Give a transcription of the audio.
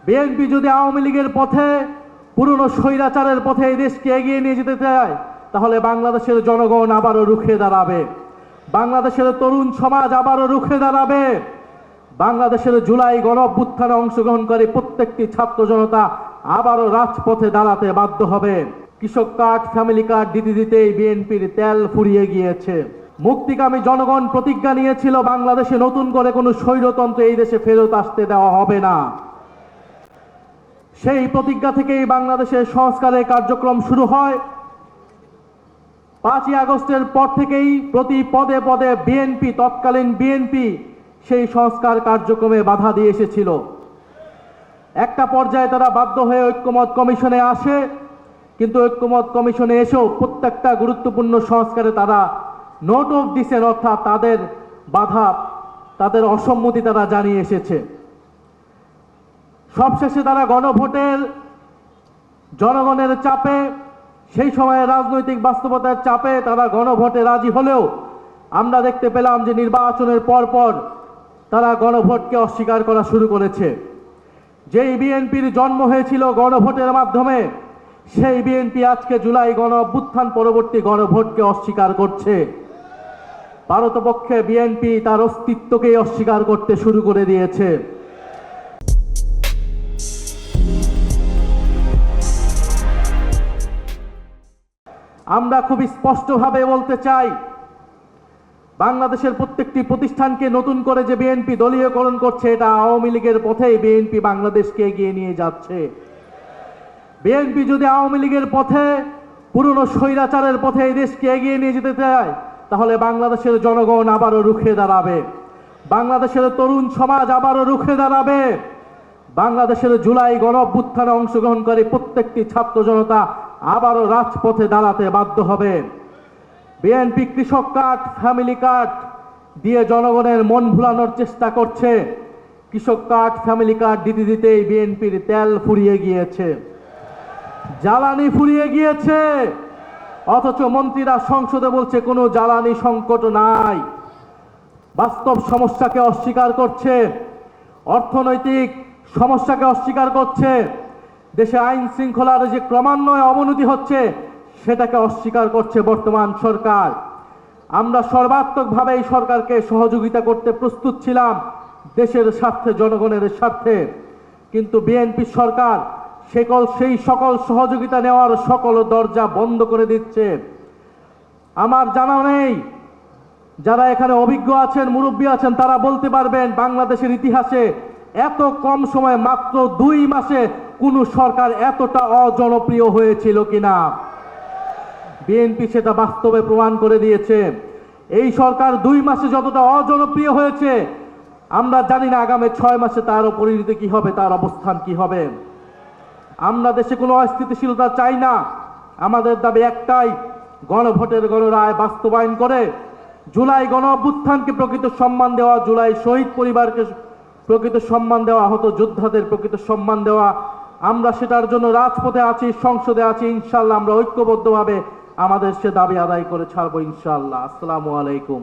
BNP যদি আওয়ামী লীগের পথে, পুরনো স্বৈরাচারের পথে এই দেশকে এগিয়ে নিয়ে যেতে চায়, তাহলে বাংলাদেশের জনগণ আবারও রুখে দাঁড়াবে, বাংলাদেশের তরুণ সমাজ আবারও রুখে দাঁড়াবে, বাংলাদেশের জুলাই গণঅভ্যুত্থানে অংশগ্রহণকারী প্রত্যেকটি ছাত্র জনতা আবারও রাজপথে দাঁড়াতে বাধ্য হবে। কৃষক কার্ড, ফ্যামিলি কার্ড দিতে দিতেই বিএনপির তেল ফুরিয়ে গিয়েছে। মুক্তিকামী জনগণ প্রতিজ্ঞা নিয়েছিল বাংলাদেশে নতুন করে কোনো স্বৈরতন্ত্র এই দেশে ফেরত আসতে দেওয়া হবে না। সেই প্রতিজ্ঞা থেকেই বাংলাদেশের সংস্কারের কার্যক্রম শুরু হয়। 5ই আগস্টের পর থেকেই প্রতি পদে পদে বিএনপি, তৎকালীন বিএনপি সেই সংস্কার কার্যক্রমে বাধা দিয়ে এসেছিল। একটা পর্যায়ে তারা বাধ্য হয়ে ঐক্যমত কমিশনে আসে, কিন্তু ঐক্যমত কমিশনে এসেও প্রত্যেকটা গুরুত্বপূর্ণ সংস্কারে তারা নোট অফ ডিসেন্ট, অর্থাৎ তাদের বাধা, তাদের অসম্মতি তারা জানিয়ে এসেছে। সবশেষে তারা গণভোটের জনগণের চাপে, সেই সময়ে রাজনৈতিক বাস্তবতার চাপে তারা গণভোটে রাজি হলেও আমরা দেখতে পেলাম যে নির্বাচনের পরপর তারা গণভোটকে অস্বীকার করা শুরু করেছে। যেই বিএনপির জন্ম হয়েছিল গণভোটের মাধ্যমে, সেই বিএনপি আজকে জুলাই গণঅভ্যুত্থান পরবর্তী গণভোটকে অস্বীকার করছে। পারতপক্ষে বিএনপি তার অস্তিত্বকেই অস্বীকার করতে শুরু করে দিয়েছে। আমরা খুব স্পষ্টভাবে বলতে চাই, বাংলাদেশের প্রত্যেকটি প্রতিষ্ঠানকে নতুন করে যে বিএনপি দলীয়করণ করছে, এটা আওয়ামী লীগের পথেই বিএনপি বাংলাদেশকে এগিয়ে নিয়ে যাচ্ছে। বিএনপি যদি আওয়ামী লীগের পথে, পুরনো স্বৈরাচারের পথে এই দেশকে এগিয়ে নিয়ে যেতে চায়, তাহলে বাংলাদেশের জনগণ আবারও রুখে দাঁড়াবে, বাংলাদেশের তরুণ সমাজ আবারও রুখে দাঁড়াবে, বাংলাদেশের জুলাই গণঅভ্যুত্থানে অংশগ্রহণকারী প্রত্যেকটি ছাত্র জনতা আবারও রাজপথে দাঁড়াতে বাধ্য হবে। বিএনপি কৃষক কার্ড, ফ্যামিলি কার্ড দিয়ে জনগণের মন ভুলানোর চেষ্টা করছে। কৃষক কার্ড, ফ্যামিলি কার্ড দিতে দিতেই বিএনপির তেল ফুরিয়ে গিয়েছে, জ্বালানি ফুরিয়ে গিয়েছে, অথচ মন্ত্রীরা সংসদে বলছে কোনো জ্বালানি সংকট নাই। বাস্তব সমস্যাকে অস্বীকার করছে, অর্থনৈতিক সমস্যাকে অস্বীকার করছে, দেশে আইন শৃঙ্খলার যে ক্রমান্বয়ে অবনতি হচ্ছে সেটাকে অস্বীকার করছে বর্তমান সরকার। আমরা সর্বাত্মকভাবে এই সরকারকে সহযোগিতা করতে প্রস্তুত ছিলাম দেশের স্বার্থে, জনগণের স্বার্থে, কিন্তু বিএনপি সরকার সেই সকল সহযোগিতা নেওয়ার সকল দরজা বন্ধ করে দিচ্ছে। আমার জানা নেই, যারা এখানে অভিজ্ঞ আছেন, মুরব্বী আছেন, তারা বলতে পারবেন বাংলাদেশের ইতিহাসে এত কম সময়ে, মাত্র 2 মাসে কোন সরকার এতটা অজনপ্রিয় হয়েছিল কিনা। বিএনপি সেটা বাস্তবে প্রমাণ করে দিয়েছে। এই সরকার 2 মাসে যতটা অজনপ্রিয় হয়েছে, আমরা জানি না আগামী 6 মাসে তার পরিণতি কি হবে, তার অবস্থান কি হবে। আমরা দেশে কোনো অস্থিতিশীলতা চাই না। আমাদের দাবি একটাই, গণভোটের গণরায় বাস্তবায়ন করে জুলাই গণঅভ্যুত্থানকে প্রকৃত সম্মান দেওয়া, জুলাই শহীদ পরিবারকে প্রকৃত সম্মান দেওয়া, আহত যোদ্ধাদের প্রকৃত সম্মান দেওয়া। আমরা সেটার জন্য রাজপথে আছি, সংসদে আছি। ইনশাআল্লাহ আমরা ঐক্যবদ্ধভাবে আমাদের সে দাবি আদায় করে ছাড়বো ইনশাআল্লাহ। আসসালামু আলাইকুম।